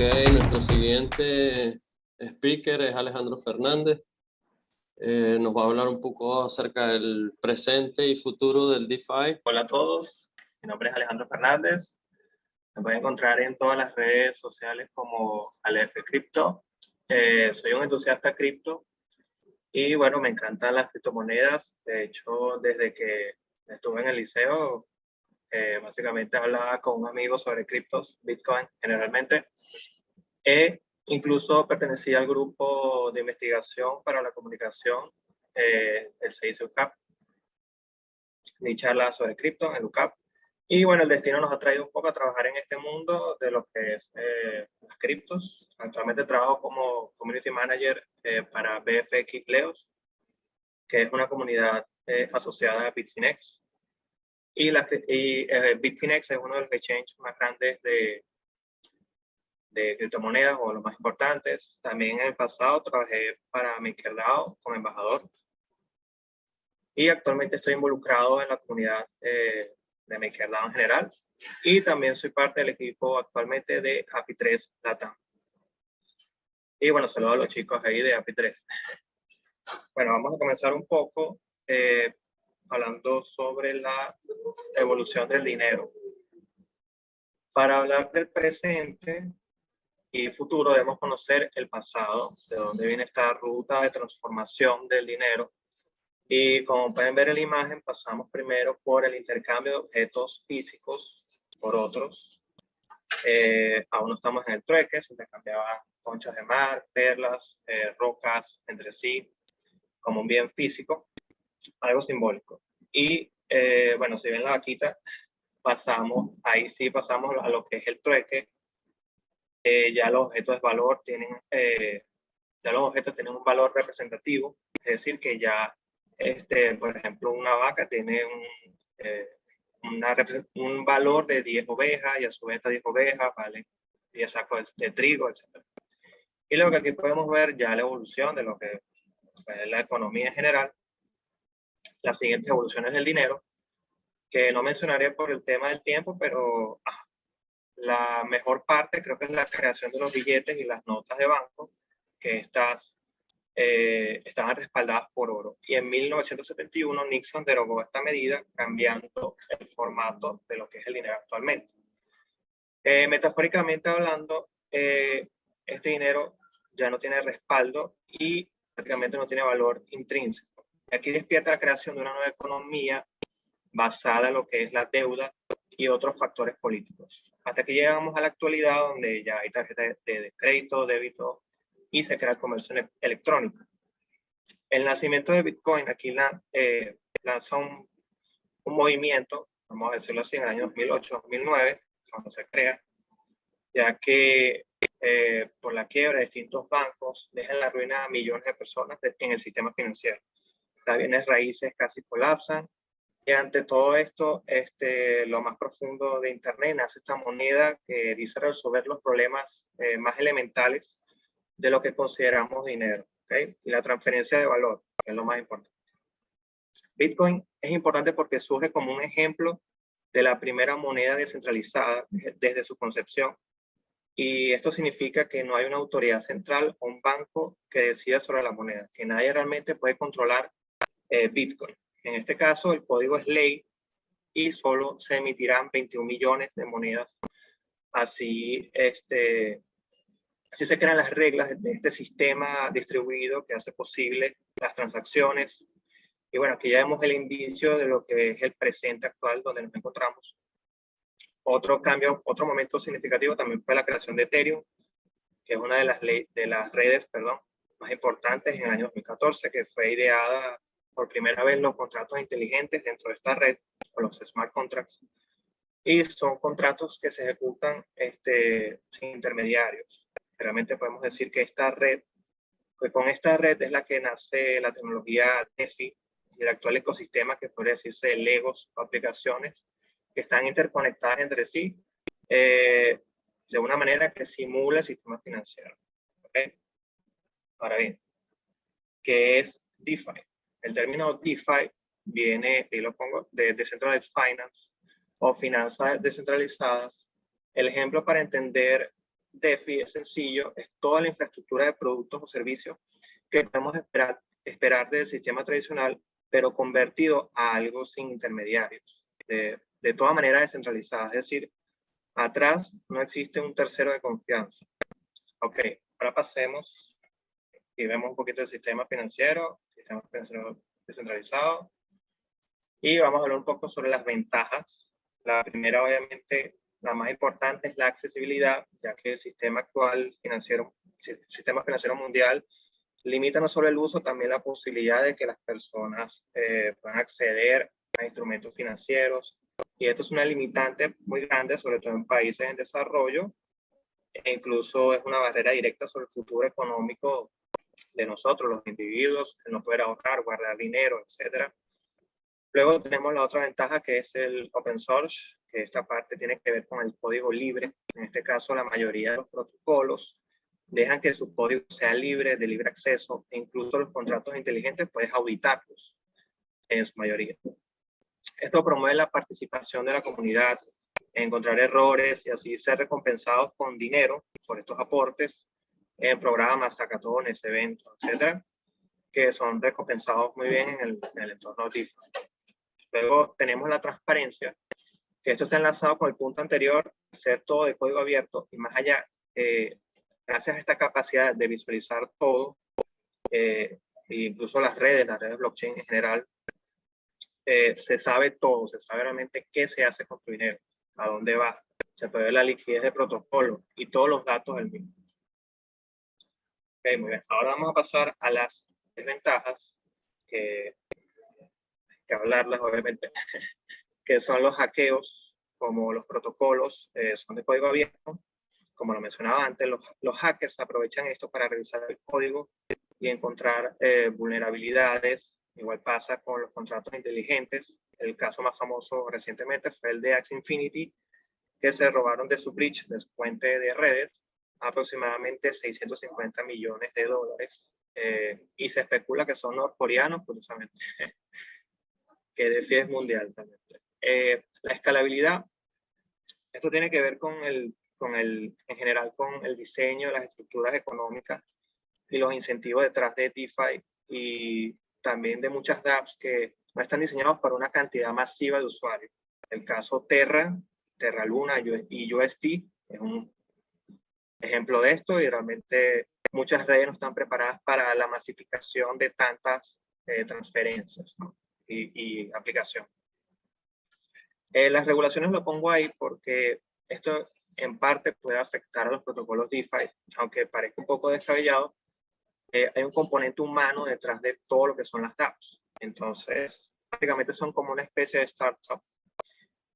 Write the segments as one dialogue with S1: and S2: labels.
S1: Nuestro siguiente speaker es Alejandro Fernández. Nos va a hablar un poco acerca del presente y futuro del DeFi.
S2: Hola a todos, mi nombre es Alejandro Fernández. Me pueden encontrar en todas las redes sociales como Aleph Crypto. Soy un entusiasta cripto y bueno, me encantan las criptomonedas. De hecho, desde que estuve en el liceo, básicamente hablaba con un amigo sobre criptos, Bitcoin generalmente. Incluso pertenecía al grupo de investigación para la comunicación, el CIC UCAP. Ni charlas sobre cripto en UCAP. Y bueno, el destino nos ha traído un poco a trabajar en este mundo de lo que es las criptos. Actualmente trabajo como Community Manager para BFX Leos, que es una comunidad asociada a Bitfinex. Y Bitfinex es uno de los exchanges más grandes de criptomonedas o los más importantes. También en el pasado trabajé para MakerDAO como embajador. Y actualmente estoy involucrado en la comunidad de MakerDAO en general. Y también soy parte del equipo actualmente de Happy3 Latam. Y bueno, saludos a los chicos ahí de Happy3. Bueno, vamos a comenzar un poco hablando sobre la evolución del dinero. Para hablar del presente y futuro debemos conocer el pasado, de dónde viene esta ruta de transformación del dinero. Y como pueden ver en la imagen, pasamos primero por el intercambio de objetos físicos por otros. Aún no estamos en el trueque, se intercambiaban conchas de mar, perlas, rocas entre sí, como un bien físico, algo simbólico. Y bueno, si ven la vaquita, ahí sí pasamos a lo que es el trueque. Ya los objetos de valor tienen, ya los objetos tienen un valor representativo, es decir, que ya por ejemplo, una vaca tiene un valor de 10 ovejas y a su vez estas 10 ovejas valen 10 sacos de trigo, etc. Y luego que aquí podemos ver ya la evolución de lo que es la economía en general, las siguientes evoluciones del dinero, que no mencionaré por el tema del tiempo, pero la mejor parte creo que es la creación de los billetes y las notas de banco, que estaban respaldadas por oro. Y en 1971 Nixon derogó esta medida, cambiando el formato de lo que es el dinero actualmente. Metafóricamente hablando, este dinero ya no tiene respaldo y prácticamente no tiene valor intrínseco. Aquí despierta la creación de una nueva economía basada en lo que es la deuda y otros factores políticos. Hasta que llegamos a la actualidad, donde ya hay tarjetas de crédito, débito, y se crea el comercio electrónico. El nacimiento de Bitcoin aquí lanza un movimiento, vamos a decirlo así, en el año 2008-2009, cuando se crea, ya que por la quiebra de distintos bancos dejan la ruina a millones de personas en el sistema financiero. Las bienes raíces casi colapsan, y ante todo esto, lo más profundo de Internet, nace esta moneda que dice resolver los problemas más elementales de lo que consideramos dinero, ¿okay? Y la transferencia de valor, que es lo más importante. Bitcoin es importante porque surge como un ejemplo de la primera moneda descentralizada desde su concepción. Y esto significa que no hay una autoridad central o un banco que decida sobre la moneda, que nadie realmente puede controlar Bitcoin. En este caso, el código es ley y solo se emitirán 21 millones de monedas. Así se crean las reglas de este sistema distribuido que hace posible las transacciones. Y bueno, aquí ya vemos el indicio de lo que es el presente actual donde nos encontramos. Otro cambio, otro momento significativo también fue la creación de Ethereum, que es una de las redes más importantes en el año 2014, que fue ideada por primera vez los contratos inteligentes dentro de esta red, o los smart contracts. Y son contratos que se ejecutan sin intermediarios. Realmente podemos decir que con esta red es la que nace la tecnología DeFi y el actual ecosistema que podría decirse Legos o aplicaciones que están interconectadas entre sí de una manera que simula el sistema financiero. ¿Okay? Ahora bien, ¿qué es DeFi? El término DeFi viene, y lo pongo, de Decentralized Finance o finanzas descentralizadas. El ejemplo para entender DeFi es sencillo, es toda la infraestructura de productos o servicios que podemos esperar del sistema tradicional, pero convertido a algo sin intermediarios, de toda manera descentralizada. Es decir, atrás no existe un tercero de confianza. Ok, ahora pasemos y vemos un poquito el sistema financiero descentralizado. Y vamos a hablar un poco sobre las ventajas. La primera, obviamente, la más importante es la accesibilidad, ya que el sistema financiero mundial limita no solo el uso, también la posibilidad de que las personas puedan acceder a instrumentos financieros. Y esto es una limitante muy grande, sobre todo en países en desarrollo, e incluso es una barrera directa sobre el futuro económico de nosotros, los individuos, el no poder ahorrar, guardar dinero, etc. Luego tenemos la otra ventaja, que es el open source, que esta parte tiene que ver con el código libre. En este caso, la mayoría de los protocolos dejan que su código sea libre, de libre acceso, e incluso los contratos inteligentes puedes auditarlos en su mayoría. Esto promueve la participación de la comunidad, encontrar errores y así ser recompensados con dinero por estos aportes en programas, hackatones, eventos, etcétera, que son recompensados muy bien en el entorno DeFi. Luego tenemos la transparencia, que esto está enlazado con el punto anterior, ser todo de código abierto, y más allá, gracias a esta capacidad de visualizar todo, e incluso las redes blockchain en general, se sabe todo, se sabe realmente qué se hace con tu dinero, a dónde va, se puede ver la liquidez del protocolo y todos los datos del mismo. Okay, muy bien. Ahora vamos a pasar a las desventajas, que hay que hablarlas obviamente, que son los hackeos. Como los protocolos son de código abierto, como lo mencionaba antes, los hackers aprovechan esto para revisar el código y encontrar vulnerabilidades. Igual pasa con los contratos inteligentes. El caso más famoso recientemente fue el de Axie Infinity, que se robaron de su bridge, de su puente de redes, aproximadamente 650 millones de dólares. Y se especula que son norcoreanos, curiosamente, que DeFi es mundial también. La escalabilidad, esto tiene que ver en general con el diseño de las estructuras económicas y los incentivos detrás de DeFi, y también de muchas dApps que no están diseñados para una cantidad masiva de usuarios. El caso Terra Luna y UST es un ejemplo de esto, y realmente muchas redes no están preparadas para la masificación de tantas transferencias, ¿no? y aplicación. Las regulaciones lo pongo ahí porque esto en parte puede afectar a los protocolos DeFi, aunque parezca un poco descabellado. Hay un componente humano detrás de todo lo que son las dApps. Entonces, prácticamente son como una especie de startup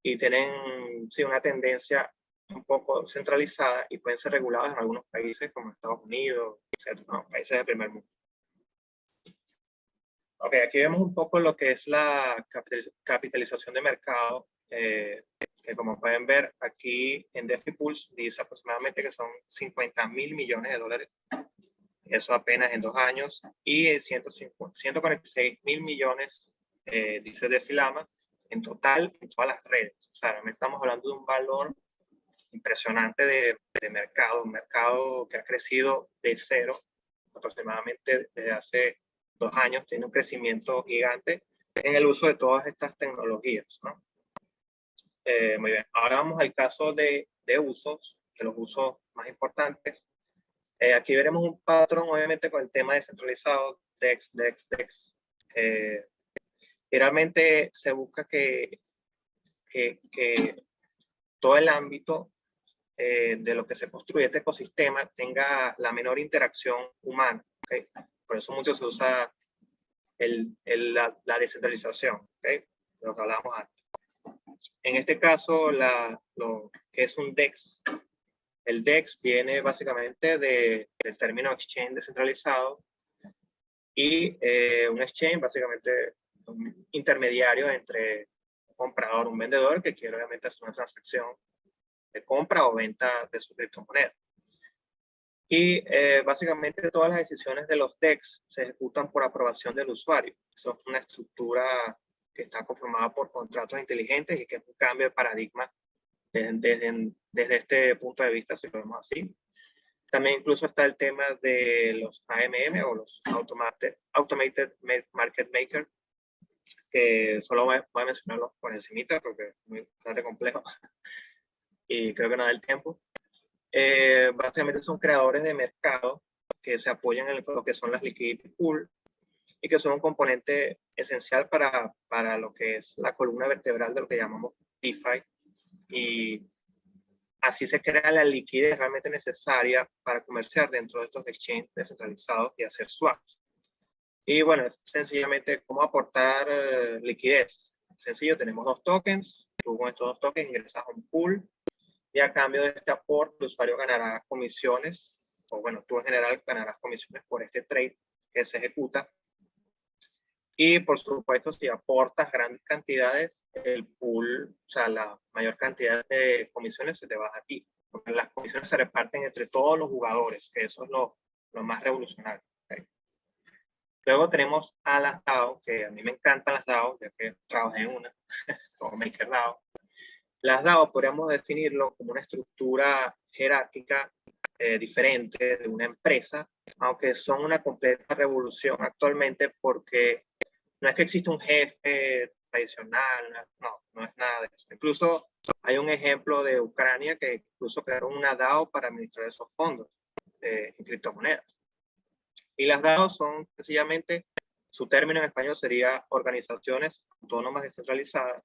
S2: y tienen una tendencia un poco centralizada y pueden ser reguladas en algunos países como Estados Unidos, etc., ¿no? Países del primer mundo. Ok, aquí vemos un poco lo que es la capitalización de mercado, que como pueden ver aquí en DeFi Pulse dice aproximadamente que son 50.000 millones de dólares. Eso apenas en 2 años, y 146.000 millones, dice DeFi Lama, en total en todas las redes. O sea, realmente estamos hablando de un valor impresionante de mercado, un mercado que ha crecido de cero aproximadamente desde hace 2 años, tiene un crecimiento gigante en el uso de todas estas tecnologías, ¿no? Muy bien, ahora vamos al caso de usos, de los usos más importantes. Aquí veremos un patrón, obviamente, con el tema descentralizado, DEX. Y realmente se busca que todo el ámbito de lo que se construye este ecosistema tenga la menor interacción humana. ¿Okay? Por eso mucho se usa la descentralización, ¿okay? De lo que hablábamos antes. En este caso, lo que es un DEX. El DEX viene básicamente del término exchange descentralizado, y un exchange básicamente un intermediario entre un comprador, un vendedor que quiere obviamente hacer una transacción de compra o venta de su criptomoneda. Y básicamente todas las decisiones de los DEX se ejecutan por aprobación del usuario. Eso es una estructura que está conformada por contratos inteligentes y que es un cambio de paradigma desde este punto de vista, si lo vemos así. También incluso está el tema de los AMM o los Automated Market Maker, que solo voy a mencionarlos por encimita porque es muy bastante complejo y creo que no da el tiempo. Básicamente son creadores de mercado que se apoyan en lo que son las liquidity pool y que son un componente esencial para lo que es la columna vertebral de lo que llamamos DeFi. Y así se crea la liquidez realmente necesaria para comerciar dentro de estos exchanges descentralizados y hacer swaps. Y bueno, es sencillamente cómo aportar liquidez. Sencillo, tenemos 2 tokens. Tú con estos 2 tokens ingresas a un pool y a cambio de este aporte el usuario ganará comisiones, o bueno, tú en general ganarás comisiones por este trade que se ejecuta. Y por supuesto, si aportas grandes cantidades, el pool, o sea, la mayor cantidad de comisiones se te va a ti. Porque las comisiones se reparten entre todos los jugadores, que eso es lo más revolucionario. ¿Okay? Luego tenemos a las DAO, que a mí me encantan las DAO, ya que trabajé en una, como MakerDAO. Las DAO podríamos definirlo como una estructura jerárquica diferente de una empresa, aunque son una completa revolución actualmente porque no es que exista un jefe tradicional, no es nada de eso. Incluso hay un ejemplo de Ucrania que incluso crearon una DAO para administrar esos fondos en criptomonedas. Y las DAO son sencillamente, su término en español sería organizaciones autónomas descentralizadas,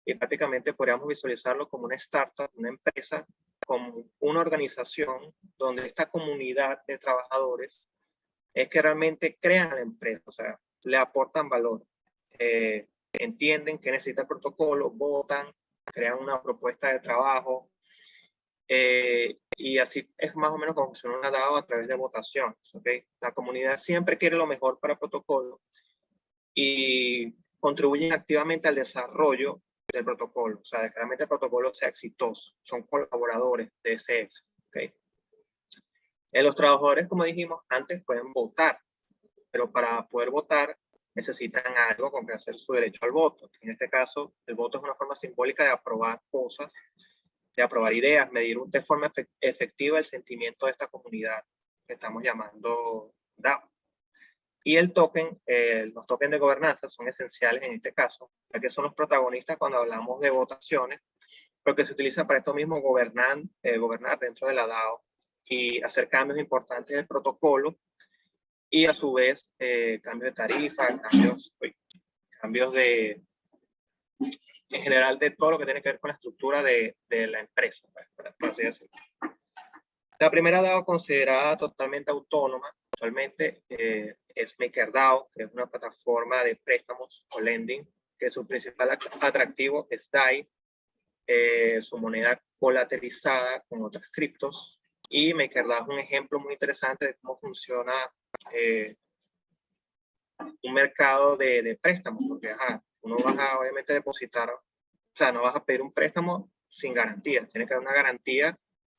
S2: y prácticamente podríamos visualizarlo como una startup, una empresa, como una organización donde esta comunidad de trabajadores es que realmente crean la empresa, o sea, le aportan valor, entienden que necesita el protocolo, votan, crean una propuesta de trabajo, y así es más o menos como funciona una DAO a través de votaciones. ¿Okay? La comunidad siempre quiere lo mejor para el protocolo y contribuyen activamente al desarrollo del protocolo, o sea, de que realmente el protocolo sea exitoso, son colaboradores de ese éxito. ¿Okay? Los trabajadores, como dijimos antes, pueden votar, pero para poder votar necesitan algo con que hacer su derecho al voto. En este caso, el voto es una forma simbólica de aprobar cosas, de aprobar ideas, medir de forma efectiva el sentimiento de esta comunidad que estamos llamando DAO. Y el token, los tokens de gobernanza son esenciales en este caso, ya que son los protagonistas cuando hablamos de votaciones, porque se utiliza para esto mismo gobernar dentro de la DAO y hacer cambios importantes del protocolo y a su vez cambios de tarifa, cambios de, en general, de todo lo que tiene que ver con la estructura de la empresa, por así decirlo. La primera DAO considerada totalmente autónoma actualmente es MakerDAO, que es una plataforma de préstamos o lending, que su principal atractivo es DAI, su moneda colateralizada con otras criptos, y MakerDAO es un ejemplo muy interesante de cómo funciona un mercado de préstamos, porque uno vas a obviamente depositar, o sea, no vas a pedir un préstamo sin garantía, tiene que haber una garantía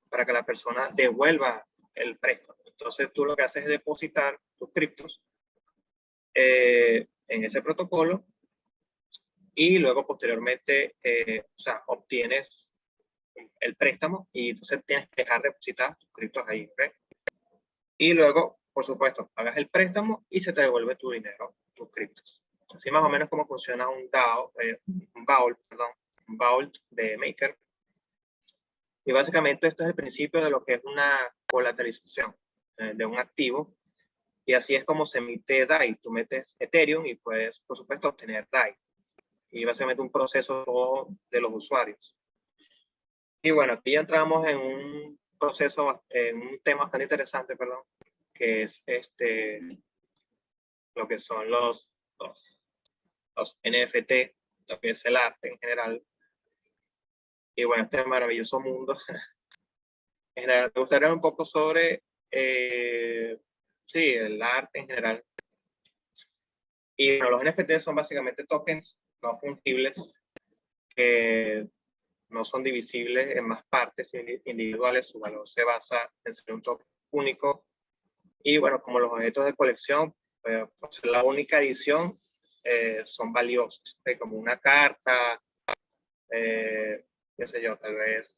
S2: para que la persona devuelva el préstamo. Entonces tú lo que haces es depositar tus criptos en ese protocolo y luego posteriormente, o sea, obtienes el préstamo y entonces tienes que dejar de depositar tus criptos ahí, ¿ok? Y luego, por supuesto, pagas el préstamo y se te devuelve tu dinero, tus criptos. Así más o menos como funciona un DAO, un Vault de Maker. Y básicamente esto es el principio de lo que es una colateralización de un activo. Y así es como se emite DAI. Tú metes Ethereum y puedes, por supuesto, obtener DAI. Y básicamente un proceso de los usuarios. Y bueno, aquí ya entramos en un proceso, en un tema bastante interesante, perdón, que es lo que son los NFT, lo que es el arte en general. Y bueno, este maravilloso mundo. En general, me gustaría un poco sobre, sí, el arte en general. Y bueno, los NFT son básicamente tokens no fungibles que no son divisibles en más partes individuales. Su valor se basa en ser un token único. Y bueno, como los objetos de colección, por ser la única edición, son valiosos. Como una carta, qué sé yo, tal vez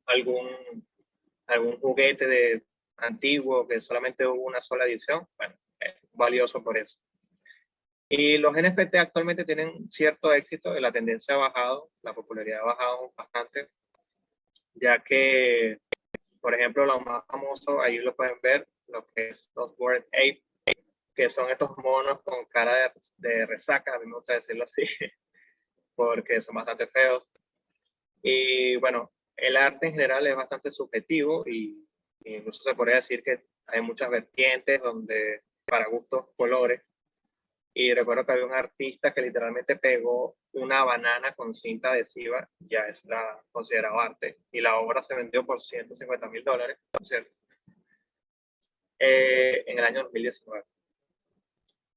S2: algún algún juguete antiguo que solamente hubo una sola edición, bueno, es valioso por eso. Y los NFT actualmente tienen cierto éxito, la tendencia ha bajado, la popularidad ha bajado bastante, ya que, por ejemplo, lo más famoso, ahí lo pueden ver, lo que es los Bored Ape, que son estos monos con cara de resaca, a mí me gusta decirlo así, porque son bastante feos. Y bueno, el arte en general es bastante subjetivo y incluso se podría decir que hay muchas vertientes donde para gustos colores. Y recuerdo que había un artista que literalmente pegó una banana con cinta adhesiva, ya es la considerado arte, y la obra se vendió por $150,000, por cierto, en el año 2019.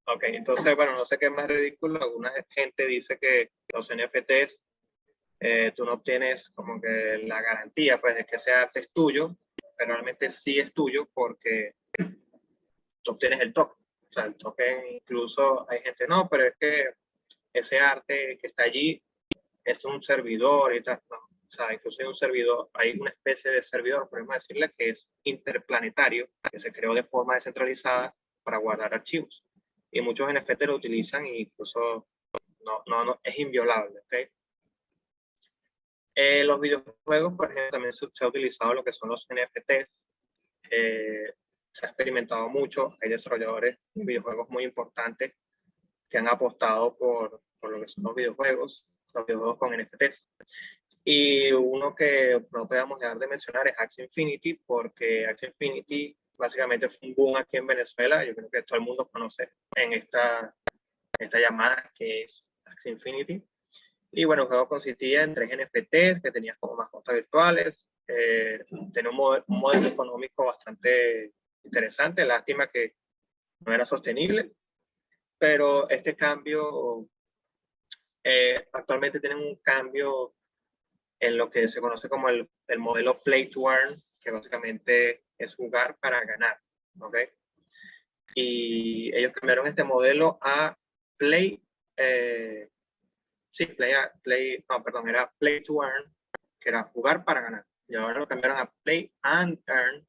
S2: Ok, entonces, bueno, no sé qué es más ridículo. Alguna gente dice que los NFTs, tú no obtienes como que la garantía, pues, de que ese arte es tuyo, pero realmente sí es tuyo porque tú obtienes el token. O sea, el token, incluso hay gente, no, pero es que ese arte que está allí es un servidor y tal. No, o sea, incluso hay un servidor, hay una especie de servidor, podemos decirle, que es interplanetario, que se creó de forma descentralizada para guardar archivos. Y muchos NFT lo utilizan e incluso no, es inviolable. ¿Okay? Los videojuegos, por ejemplo, también se ha utilizado lo que son los NFTs. Se ha experimentado mucho. Hay desarrolladores de videojuegos muy importantes que han apostado por lo que son los videojuegos con NFTs. Y uno que no podemos dejar de mencionar es Axie Infinity, porque Axie Infinity básicamente fue un boom aquí en Venezuela. Yo creo que todo el mundo conoce en esta llamada que es Axie Infinity. Y bueno, el juego consistía en 3 NFTs que tenías como mascotas virtuales. Tenía un modelo económico bastante interesante. Lástima que no era sostenible, pero este cambio, actualmente tienen un cambio en lo que se conoce como el modelo Play to Earn, que básicamente es jugar para ganar. ¿Ok? Y ellos cambiaron este modelo a Play. Sí, era Play to Earn, que era jugar para ganar. Y ahora lo cambiaron a Play and Earn,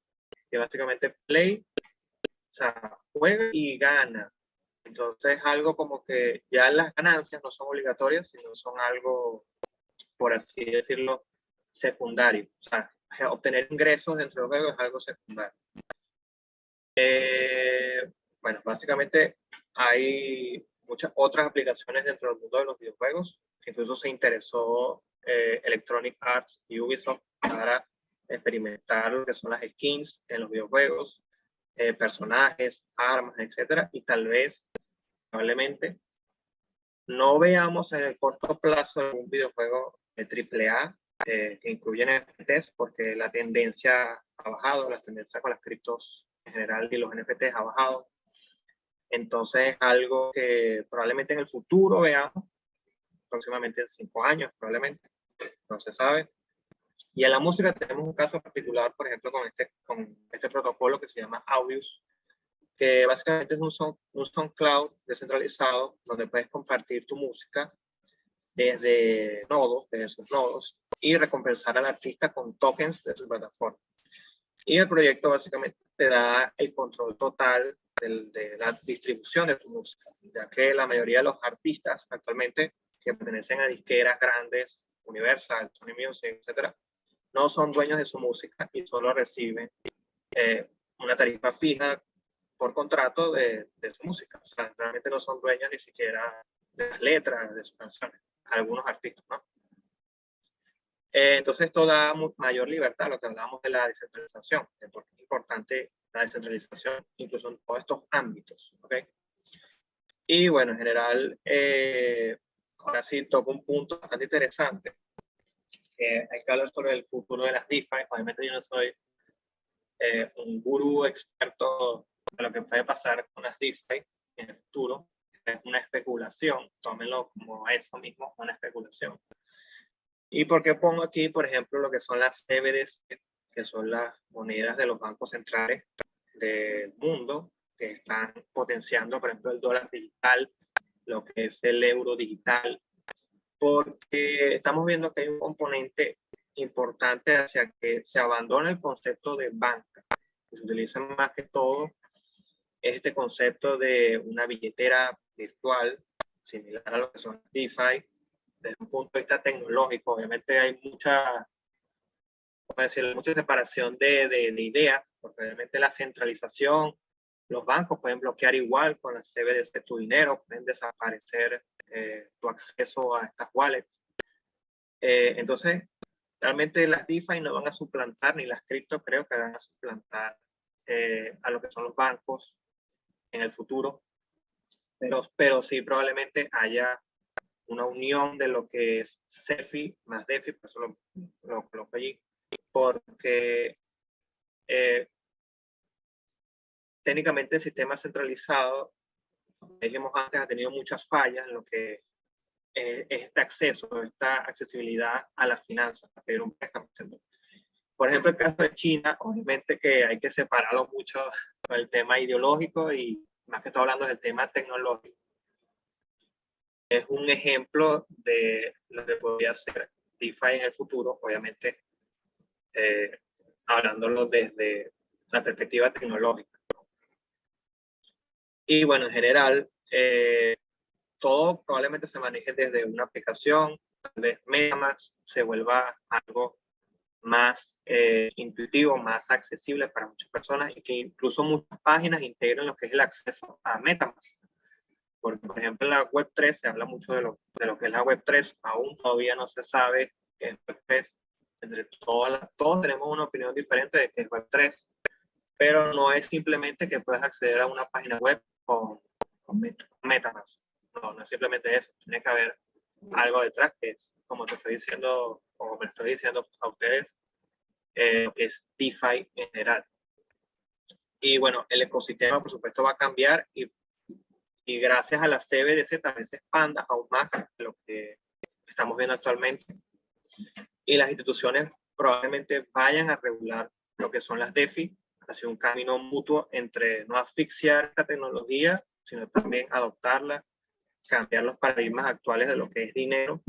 S2: que básicamente Play, o sea, juega y gana. Entonces, algo como que ya las ganancias no son obligatorias, sino son algo, por así decirlo, secundario. O sea, obtener ingresos dentro del juego es algo secundario. Bueno, básicamente hay muchas otras aplicaciones dentro del mundo de los videojuegos. Incluso se interesó Electronic Arts y Ubisoft para experimentar lo que son las skins en los videojuegos, personajes, armas, etcétera. Y tal vez, probablemente, no veamos en el corto plazo un videojuego de AAA que incluye NFTs, porque la tendencia ha bajado, la tendencia con las criptos en general y los NFTs ha bajado. Entonces, algo que probablemente en el futuro veamos, próximamente en 5 años, probablemente, no se sabe. Y en la música tenemos un caso particular, por ejemplo, con este protocolo que se llama Audius, que básicamente es un SoundCloud descentralizado donde puedes compartir tu música desde sus nodos, y recompensar al artista con tokens de su plataforma. Y el proyecto básicamente te da el control total de la distribución de tu música, ya que la mayoría de los artistas actualmente que pertenecen a disqueras grandes, Universal, Sony Music, etc., no son dueños de su música y solo reciben una tarifa fija por contrato de su música. O sea, realmente no son dueños ni siquiera de las letras de sus canciones, algunos artistas, ¿no? Entonces esto da mayor libertad, lo que hablábamos de la descentralización, porque es importante la descentralización incluso en todos estos ámbitos. ¿Okay? Y bueno, en general, ahora sí toco un punto bastante interesante. Hay que hablar sobre el futuro de las DeFi. Obviamente yo no soy un gurú experto de lo que puede pasar con las DeFi en el futuro. Es una especulación, tómenlo como eso mismo, una especulación. ¿Y por qué pongo aquí, por ejemplo, lo que son las CBDC, que son las monedas de los bancos centrales del mundo, que están potenciando, por ejemplo, el dólar digital, lo que es el euro digital? Porque estamos viendo que hay un componente importante hacia que se abandone el concepto de banca. Se utiliza más que todo este concepto de una billetera virtual, similar a lo que son DeFi, desde un punto de vista tecnológico. Obviamente hay mucha separación de ideas, porque obviamente la centralización, los bancos pueden bloquear igual con la CBDC tu dinero, pueden desaparecer tu acceso a estas wallets. Entonces, realmente las DeFi no van a suplantar, ni las cripto creo que van a suplantar a lo que son los bancos en el futuro, pero sí probablemente haya una unión de lo que es CeFi más DeFi, por eso lo coloco allí, porque técnicamente el sistema centralizado, como dijimos antes, ha tenido muchas fallas en lo que este acceso, esta accesibilidad a las finanzas, a pedir un préstamo. Por ejemplo, el caso de China, obviamente que hay que separarlo mucho del tema ideológico y más que todo hablando del tema tecnológico. Es un ejemplo de lo que podría ser DeFi en el futuro, obviamente hablándolo desde la perspectiva tecnológica. Y bueno, en general, todo probablemente se maneje desde una aplicación, tal vez MetaMask se vuelva algo más intuitivo, más accesible para muchas personas y que incluso muchas páginas integren lo que es el acceso a MetaMask. Porque, por ejemplo, en la Web3 se habla mucho de lo que es la Web3, aún todavía no se sabe qué es Web3. Entre todos tenemos una opinión diferente de qué es Web3, pero no es simplemente que puedas acceder a una página web con MetaMask. No es simplemente eso. Tiene que haber algo detrás que es, como te estoy diciendo, o me estoy diciendo a ustedes, que es DeFi en general. Y bueno, el ecosistema, por supuesto, va a cambiar y gracias a la CBDC también se expanda aún más de lo que estamos viendo actualmente. Y las instituciones probablemente vayan a regular lo que son las DeFi, hacia un camino mutuo entre no asfixiar esta tecnología, sino también adoptarla, cambiar los paradigmas actuales de lo que es dinero,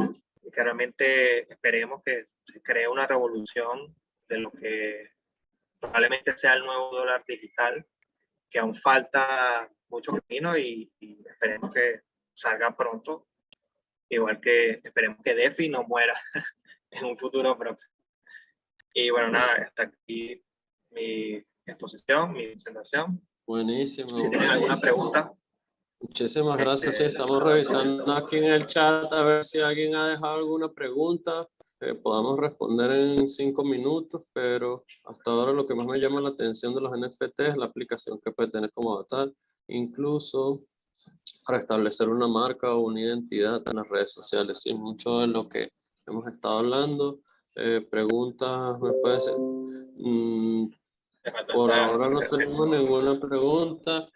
S2: y que realmente esperemos que se cree una revolución de lo que probablemente sea el nuevo dólar digital, que aún falta mucho camino y esperemos que salga pronto, igual que esperemos que DeFi no muera en un futuro próximo. Y bueno, nada, hasta aquí mi exposición, mi presentación.
S1: Buenísimo.
S2: Si tienen alguna pregunta.
S1: Muchísimas gracias. Sí, estamos revisando aquí en el chat a ver si alguien ha dejado alguna pregunta. Podamos responder en 5 minutos, pero hasta ahora lo que más me llama la atención de los NFT es la aplicación que puede tener como avatar, incluso para establecer una marca o una identidad en las redes sociales. Y mucho de lo que hemos estado hablando, preguntas, me puede ser. Por ahora no tenemos ninguna pregunta,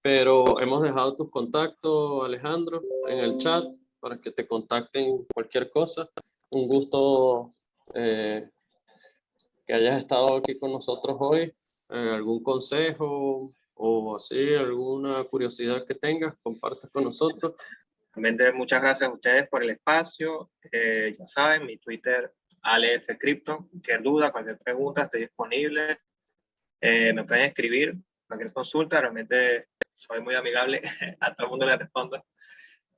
S1: pero hemos dejado tus contactos, Alejandro, en el chat para que te contacten cualquier cosa. Un gusto que hayas estado aquí con nosotros hoy. ¿Algún consejo o así, alguna curiosidad que tengas, compartes con nosotros?
S2: Realmente muchas gracias a ustedes por el espacio. Ya saben, mi Twitter, AleFCrypto. Cualquier duda, cualquier pregunta, estoy disponible. Me pueden escribir, cualquier consulta. Realmente soy muy amigable, a todo el mundo le respondo.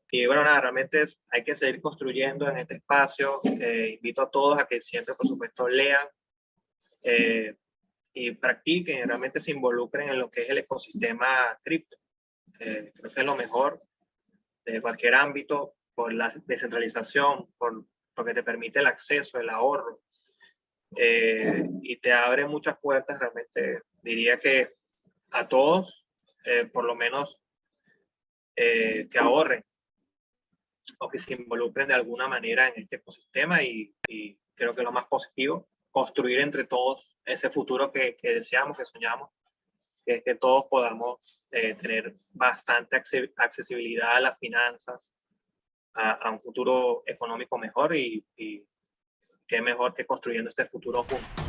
S2: Y bueno, nada, realmente hay que seguir construyendo en este espacio. Invito a todos a que siempre, por supuesto, lean y practiquen, realmente se involucren en lo que es el ecosistema cripto. Creo que es lo mejor de cualquier ámbito, por la descentralización, por lo que te permite el acceso, el ahorro, y te abre muchas puertas. Realmente diría que a todos, por lo menos, que ahorren o que se involucren de alguna manera en este ecosistema y creo que lo más positivo, construir entre todos ese futuro que deseamos, que soñamos, que es que todos podamos tener bastante accesibilidad a las finanzas, a un futuro económico mejor y qué mejor que construyendo este futuro juntos.